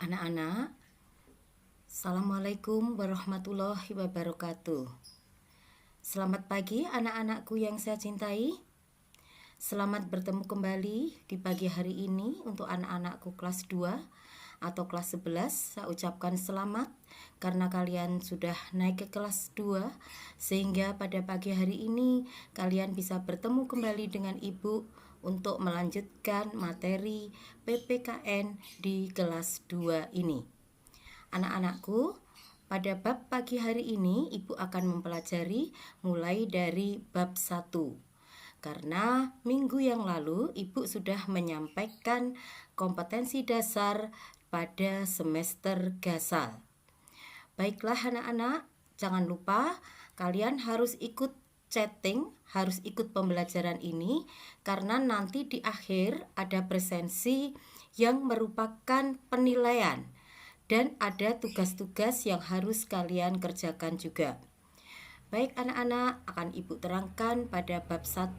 Anak-anak, Assalamualaikum warahmatullahi wabarakatuh. Selamat pagi anak-anakku yang saya cintai. Selamat bertemu kembali di pagi hari ini untuk anak-anakku kelas 2 atau kelas 11. Saya ucapkan selamat karena kalian sudah naik ke kelas 2, sehingga pada pagi hari ini kalian bisa bertemu kembali dengan Ibu untuk melanjutkan materi PPKN di kelas 2 ini. Anak-anakku, pada bab pagi hari ini Ibu akan mempelajari mulai dari bab 1. Karena minggu yang lalu Ibu sudah menyampaikan kompetensi dasar pada semester gasal. Baiklah anak-anak, jangan lupa kalian harus ikut chatting, harus ikut pembelajaran ini karena nanti di akhir ada presensi yang merupakan penilaian dan ada tugas-tugas yang harus kalian kerjakan juga. Baik anak-anak, akan Ibu terangkan pada bab 1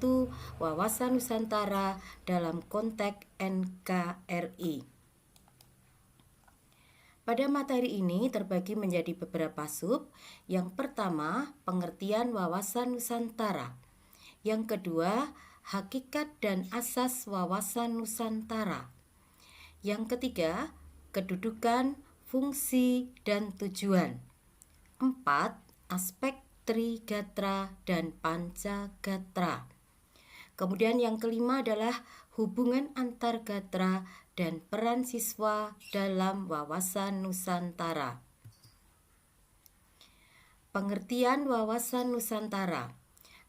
wawasan Nusantara dalam konteks NKRI. Pada materi ini terbagi menjadi beberapa sub. Yang pertama, pengertian wawasan Nusantara. Yang kedua, hakikat dan asas wawasan Nusantara. Yang ketiga, kedudukan, fungsi, dan tujuan. 4. Aspek Trigatra dan Pancagatra. Kemudian yang kelima adalah hubungan antar gatra dan peran siswa dalam wawasan Nusantara. Pengertian wawasan Nusantara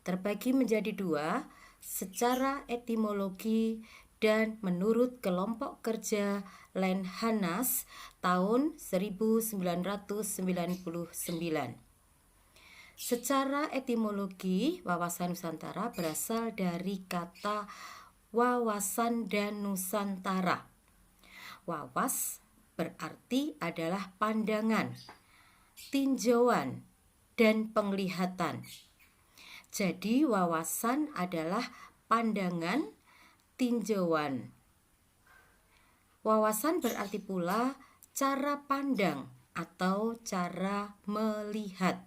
terbagi menjadi 2, secara etimologi dan menurut kelompok kerja Lemhanas tahun 1999. Secara etimologi, wawasan Nusantara berasal dari kata wawasan dan Nusantara. Wawas berarti adalah pandangan, tinjauan, dan penglihatan. Jadi wawasan adalah pandangan, tinjauan. Wawasan berarti pula cara pandang atau cara melihat.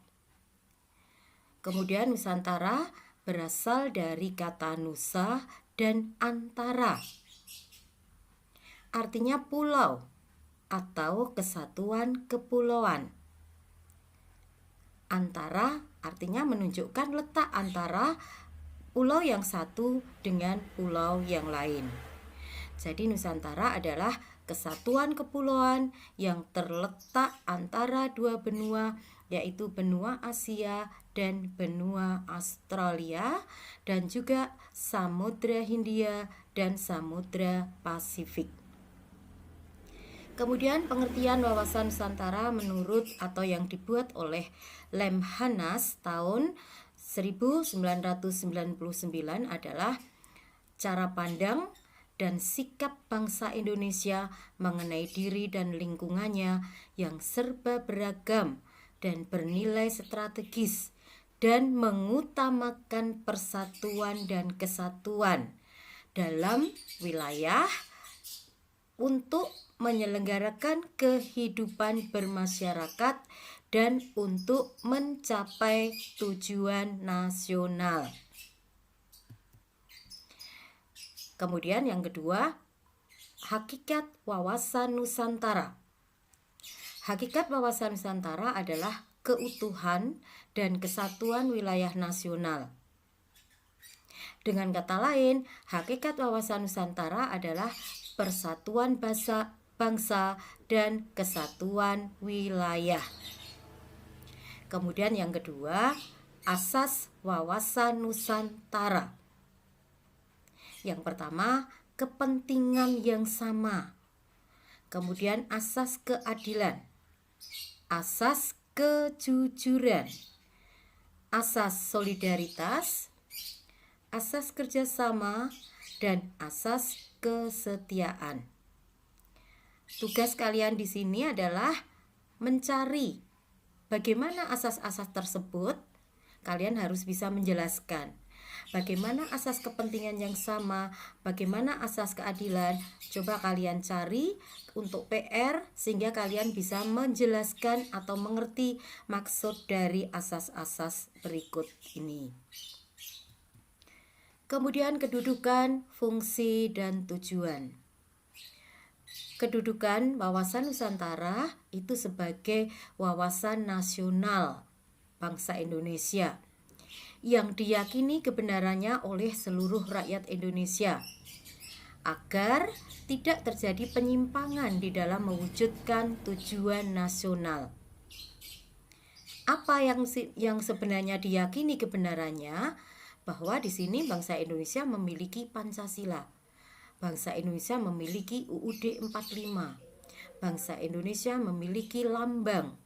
Kemudian Nusantara berasal dari kata nusa dan antara. Artinya pulau atau kesatuan kepulauan. Antara artinya menunjukkan letak antara pulau yang satu dengan pulau yang lain. Jadi Nusantara adalah kesatuan kepulauan yang terletak antara dua benua, yaitu benua Asia dan benua Australia, dan juga Samudra Hindia dan Samudra Pasifik. Kemudian pengertian wawasan Nusantara menurut atau yang dibuat oleh Lemhanas tahun 1999 adalah cara pandang dan sikap bangsa Indonesia mengenai diri dan lingkungannya yang serba beragam dan bernilai strategis dan mengutamakan persatuan dan kesatuan dalam wilayah untuk menyelenggarakan kehidupan bermasyarakat dan untuk mencapai tujuan nasional. Kemudian yang kedua, hakikat wawasan Nusantara. Hakikat wawasan Nusantara adalah keutuhan dan kesatuan wilayah nasional. Dengan kata lain, hakikat wawasan Nusantara adalah persatuan bangsa dan kesatuan wilayah. Kemudian yang kedua, asas wawasan Nusantara. Yang pertama, kepentingan yang sama. Kemudian asas keadilan, asas kejujuran, asas solidaritas, asas kerjasama, dan asas kesetiaan. Tugas kalian di sini adalah mencari bagaimana asas-asas tersebut. Kalian harus bisa menjelaskan Bagaimana asas kepentingan yang sama, bagaimana asas keadilan. Coba kalian cari untuk PR sehingga kalian bisa menjelaskan atau mengerti maksud dari asas-asas berikut ini. Kemudian kedudukan, fungsi, dan tujuan. Kedudukan wawasan Nusantara itu sebagai wawasan nasional bangsa Indonesia yang diyakini kebenarannya oleh seluruh rakyat Indonesia agar tidak terjadi penyimpangan di dalam mewujudkan tujuan nasional. Apa yang sebenarnya diyakini kebenarannya? Bahwa di sini bangsa Indonesia memiliki Pancasila. Bangsa Indonesia memiliki UUD 45. Bangsa Indonesia memiliki lambang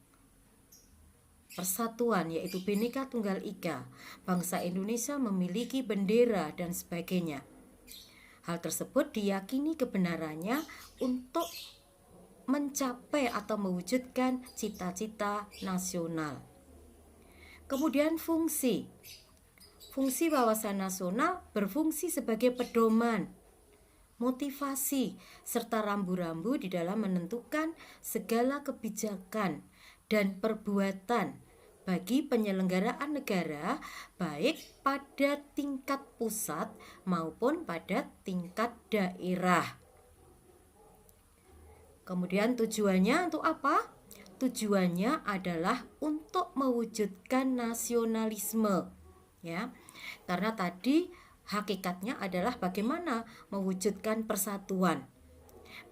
persatuan yaitu Bhinneka Tunggal Ika. Bangsa Indonesia memiliki bendera dan sebagainya. Hal tersebut diyakini kebenarannya untuk mencapai atau mewujudkan cita-cita nasional. Kemudian fungsi. Fungsi wawasan nasional berfungsi sebagai pedoman, motivasi, serta rambu-rambu di dalam menentukan segala kebijakan dan perbuatan bagi penyelenggaraan negara baik pada tingkat pusat maupun pada tingkat daerah. Kemudian tujuannya untuk apa? Tujuannya adalah untuk mewujudkan nasionalisme, ya. Karena tadi hakikatnya adalah bagaimana mewujudkan persatuan.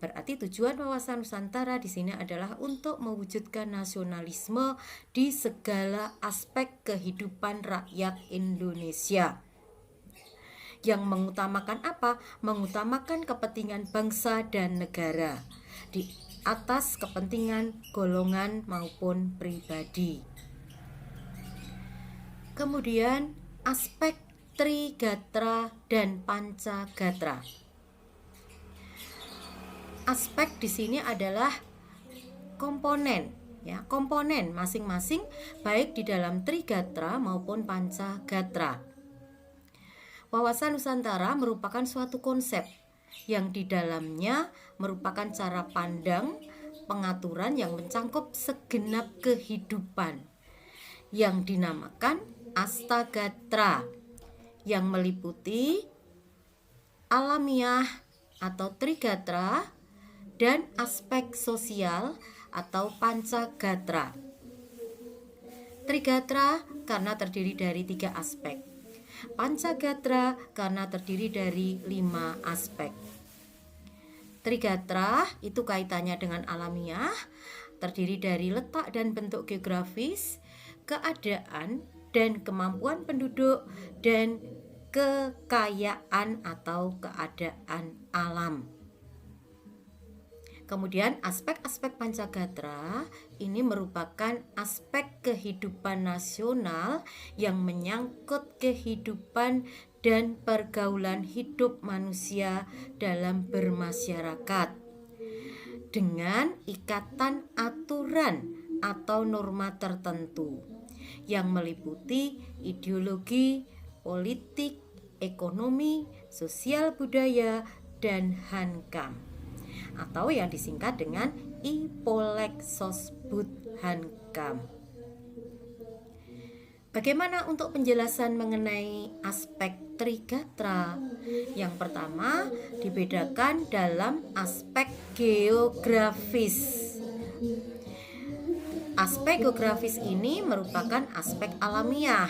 Berarti tujuan wawasan Nusantara di sini adalah untuk mewujudkan nasionalisme di segala aspek kehidupan rakyat Indonesia. Yang mengutamakan apa? Mengutamakan kepentingan bangsa dan negara di atas kepentingan golongan maupun pribadi. Kemudian aspek Trigatra dan Pancagatra. Aspek di sini adalah komponen, ya, komponen masing-masing baik di dalam Trigatra maupun Pancagatra. Wawasan Nusantara merupakan suatu konsep yang di dalamnya merupakan cara pandang pengaturan yang mencangkup segenap kehidupan yang dinamakan Astagatra, yang meliputi alamiah atau Trigatra dan aspek sosial atau Pancagatra. Trigatra karena terdiri dari 3 aspek. Pancagatra karena terdiri dari 5 aspek. Trigatra itu kaitannya dengan alamiah, terdiri dari letak dan bentuk geografis, keadaan dan kemampuan penduduk, dan kekayaan atau keadaan alam. Kemudian aspek-aspek Pancagatra ini merupakan aspek kehidupan nasional yang menyangkut kehidupan dan pergaulan hidup manusia dalam bermasyarakat dengan ikatan aturan atau norma tertentu yang meliputi ideologi, politik, ekonomi, sosial budaya, dan hankam, atau yang disingkat dengan Ipolek-Sosbud Hankam. Bagaimana untuk penjelasan mengenai aspek Trigatra? Yang pertama, dibedakan dalam aspek geografis. Aspek geografis ini merupakan aspek alamiah,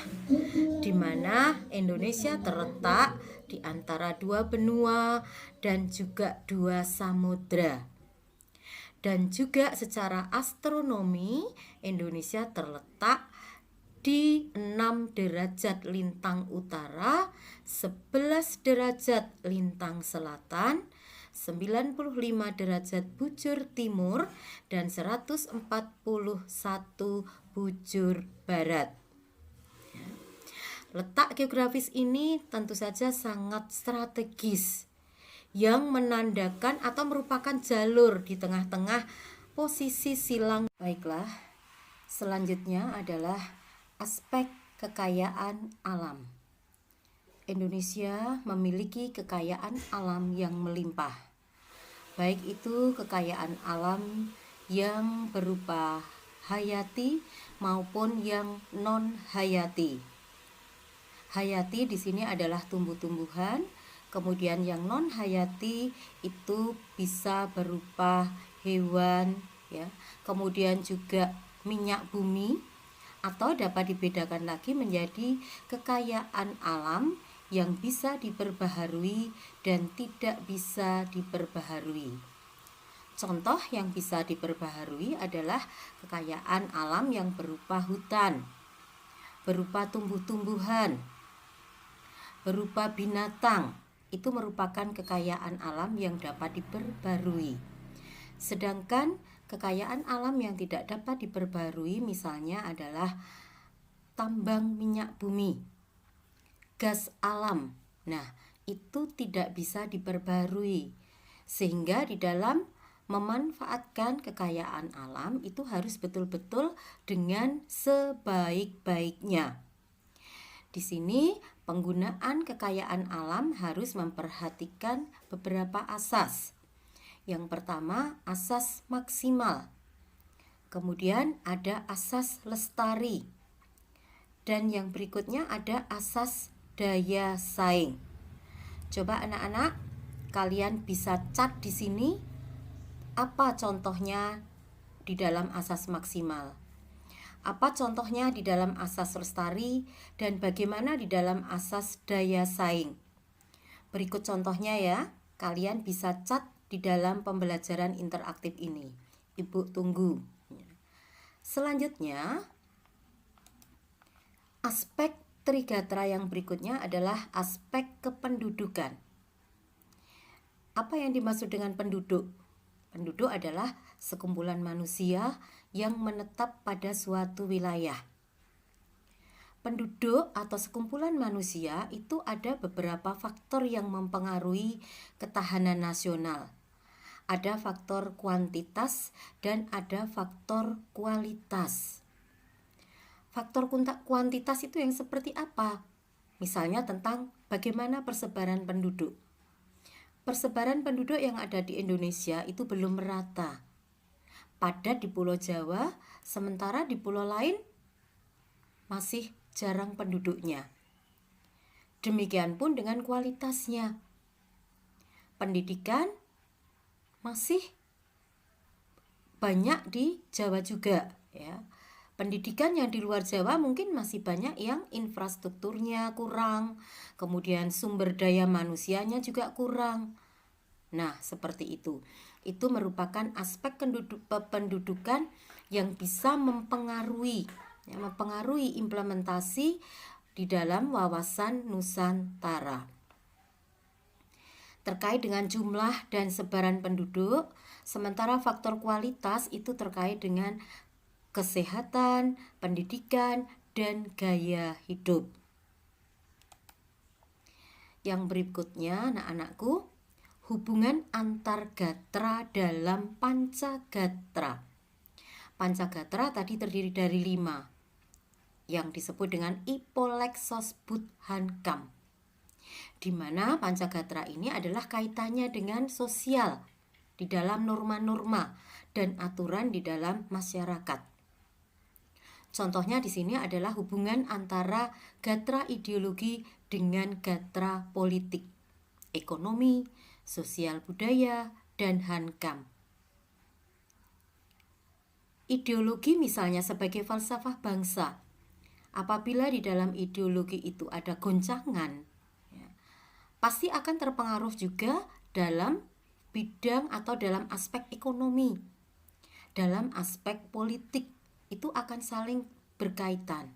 di mana Indonesia terletak di antara 2 benua dan juga 2 samudra. Dan juga secara astronomi, Indonesia terletak di 6 derajat lintang utara, 11 derajat lintang selatan, 95 derajat bujur timur, dan 141 bujur barat. Letak geografis ini tentu saja sangat strategis, yang menandakan atau merupakan jalur di tengah-tengah posisi silang. Baiklah, selanjutnya adalah aspek kekayaan alam. Indonesia memiliki kekayaan alam yang melimpah, baik itu kekayaan alam yang berupa hayati maupun yang non hayati. Hayati di sini adalah tumbuh-tumbuhan, kemudian yang non hayati itu bisa berupa hewan, ya, kemudian juga minyak bumi, atau dapat dibedakan lagi menjadi kekayaan alam yang bisa diperbaharui dan tidak bisa diperbaharui. Contoh yang bisa diperbaharui adalah kekayaan alam yang berupa hutan, berupa tumbuh-tumbuhan, berupa binatang. Itu merupakan kekayaan alam yang dapat diperbarui. Sedangkan kekayaan alam yang tidak dapat diperbarui misalnya adalah tambang minyak bumi, gas alam. Nah, itu tidak bisa diperbarui. Sehingga di dalam memanfaatkan kekayaan alam itu harus betul-betul dengan sebaik-baiknya. Di sini penggunaan kekayaan alam harus memperhatikan beberapa asas. Yang pertama, asas maksimal. Kemudian ada asas lestari. Dan yang berikutnya ada asas daya saing. Coba anak-anak, kalian bisa cat di sini apa contohnya di dalam asas maksimal. Apa contohnya di dalam asas lestari dan bagaimana di dalam asas daya saing. Berikut contohnya ya, kalian bisa cat di dalam pembelajaran interaktif ini. Ibu tunggu. Selanjutnya, aspek Trigatra yang berikutnya adalah aspek kependudukan. Apa yang dimaksud dengan penduduk? Penduduk adalah sekumpulan manusia yang menetap pada suatu wilayah. Penduduk atau sekumpulan manusia itu ada beberapa faktor yang mempengaruhi ketahanan nasional. Ada faktor kuantitas dan ada faktor kualitas. Faktor kuantitas itu yang seperti apa? Misalnya tentang bagaimana persebaran penduduk. Persebaran penduduk yang ada di Indonesia itu belum merata. Padat di Pulau Jawa, sementara di pulau lain masih jarang penduduknya. Demikian pun dengan kualitasnya. Pendidikan masih banyak di Jawa juga, ya. Pendidikan yang di luar Jawa mungkin masih banyak yang infrastrukturnya kurang, kemudian sumber daya manusianya juga kurang. Nah, seperti itu. Itu merupakan aspek pendudukan yang bisa mempengaruhi implementasi di dalam wawasan Nusantara. Terkait dengan jumlah dan sebaran penduduk, sementara faktor kualitas itu terkait dengan kesehatan, pendidikan, dan gaya hidup. Yang berikutnya, anak-anakku, hubungan antar gatra dalam Pancagatra. Pancagatra tadi terdiri dari 5, yang disebut dengan Ipolexos Budhankam, di mana Pancagatra ini adalah kaitannya dengan sosial di dalam norma-norma dan aturan di dalam masyarakat. Contohnya di sini adalah hubungan antara gatra ideologi dengan gatra politik, ekonomi, sosial budaya, dan hankam. Ideologi misalnya sebagai falsafah bangsa. Apabila di dalam ideologi itu ada goncangan, ya, pasti akan terpengaruh juga dalam bidang atau dalam aspek ekonomi, dalam aspek politik. Itu akan saling berkaitan.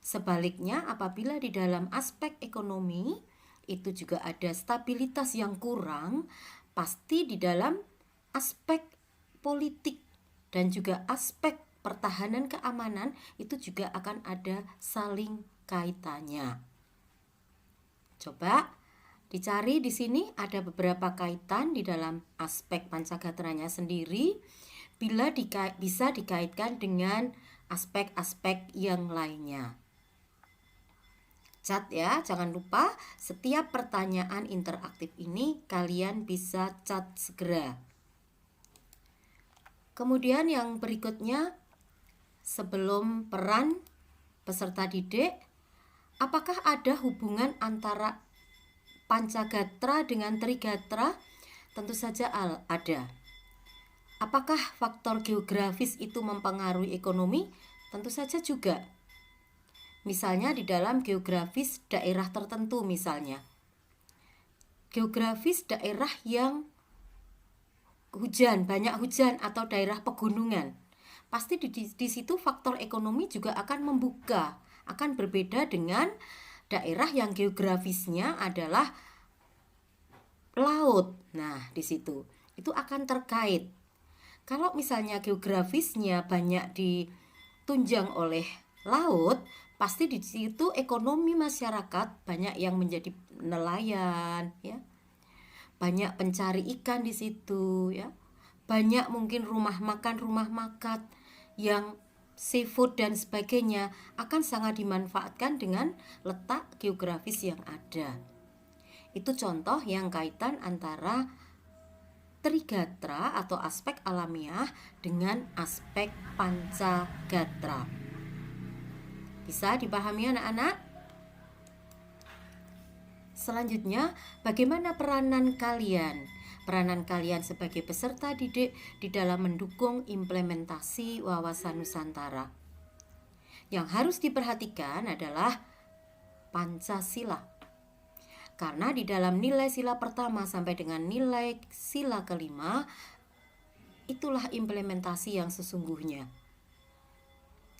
Sebaliknya, apabila di dalam aspek ekonomi itu juga ada stabilitas yang kurang, pasti di dalam aspek politik dan juga aspek pertahanan keamanan itu juga akan ada saling kaitannya. Coba dicari di sini ada beberapa kaitan di dalam aspek Pancagatranya sendiri. Bila bisa dikaitkan dengan aspek-aspek yang lainnya. Cat ya, jangan lupa setiap pertanyaan interaktif ini kalian bisa cat segera. Kemudian yang berikutnya, sebelum peran peserta didik, apakah ada hubungan antara Pancagatra dengan Trigatra? Tentu saja ada. Apakah faktor geografis itu mempengaruhi ekonomi? Tentu saja juga. Misalnya di dalam geografis daerah tertentu misalnya. Geografis daerah yang banyak hujan atau daerah pegunungan. Pasti di situ faktor ekonomi juga akan membuka, akan berbeda dengan daerah yang geografisnya adalah laut. Nah, di situ itu akan terkait. Kalau misalnya geografisnya banyak ditunjang oleh laut, pasti di situ ekonomi masyarakat banyak yang menjadi nelayan, ya. Banyak pencari ikan di situ, ya. Banyak mungkin rumah makan yang seafood dan sebagainya akan sangat dimanfaatkan dengan letak geografis yang ada. Itu contoh yang kaitan antara Trigatra atau aspek alamiah dengan aspek Pancagatra. Bisa dipahami anak-anak? Selanjutnya, bagaimana peranan kalian? Peranan kalian sebagai peserta didik di dalam mendukung implementasi wawasan Nusantara. Yang harus diperhatikan adalah Pancasila. Karena di dalam nilai sila pertama sampai dengan nilai sila kelima, itulah implementasi yang sesungguhnya.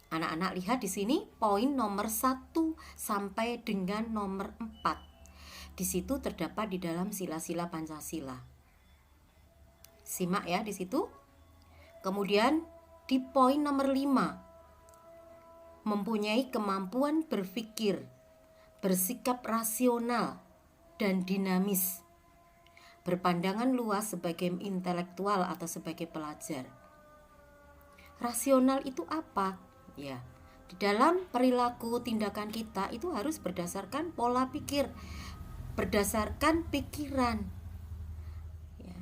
Anak-anak lihat di sini poin nomor 1 sampai dengan nomor 4. Di situ terdapat di dalam sila-sila Pancasila. Simak ya di situ. Kemudian di poin nomor 5, mempunyai kemampuan berpikir, bersikap rasional dan dinamis, berpandangan luas sebagai intelektual atau sebagai pelajar. Rasional itu apa? Ya, di dalam perilaku tindakan kita itu harus berdasarkan pola pikir, berdasarkan pikiran. Ya,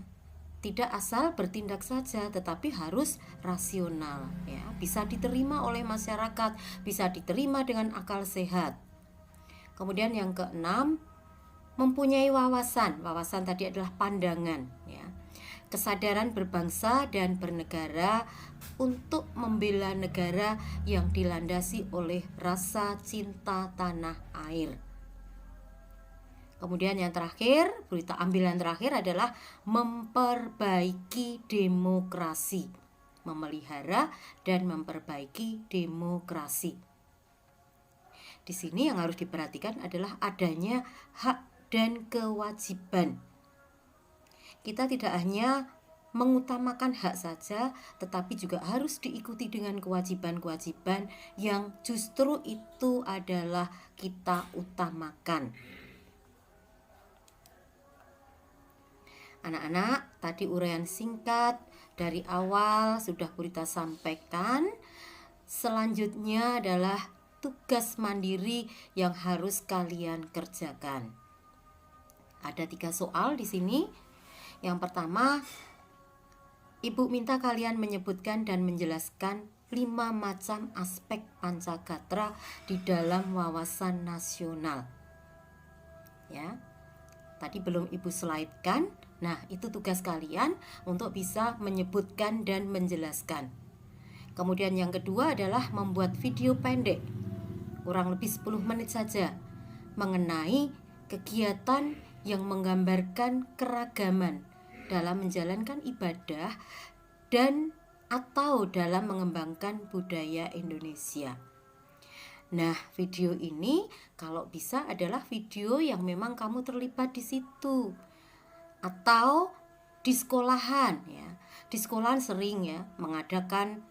tidak asal bertindak saja, tetapi harus rasional. Ya, bisa diterima oleh masyarakat, bisa diterima dengan akal sehat. Kemudian yang keenam, mempunyai wawasan. Wawasan tadi adalah pandangan, ya. Kesadaran berbangsa dan bernegara untuk membela negara yang dilandasi oleh rasa cinta tanah air. Kemudian yang terakhir, berita ambilan terakhir adalah memperbaiki demokrasi. Memelihara dan memperbaiki demokrasi. Di sini yang harus diperhatikan adalah adanya hak dan kewajiban. Kita tidak hanya mengutamakan hak saja, tetapi juga harus diikuti dengan kewajiban-kewajiban yang justru itu adalah kita utamakan. Anak-anak, tadi uraian singkat dari awal sudah Purita sampaikan. Selanjutnya adalah tugas mandiri yang harus kalian kerjakan. Ada 3 soal di sini. Yang pertama, Ibu minta kalian menyebutkan dan menjelaskan 5 macam aspek Pancagatra di dalam wawasan nasional. Ya, tadi belum Ibu slide-kan. Nah, itu tugas kalian untuk bisa menyebutkan dan menjelaskan. Kemudian yang kedua adalah membuat video pendek, kurang lebih 10 menit saja, mengenai kegiatan yang menggambarkan keragaman dalam menjalankan ibadah dan atau dalam mengembangkan budaya Indonesia. Nah, video ini kalau bisa adalah video yang memang kamu terlibat di situ atau di sekolahan, ya. Di sekolahan sering ya mengadakan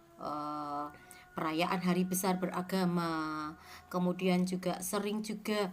perayaan hari besar beragama. Kemudian juga sering juga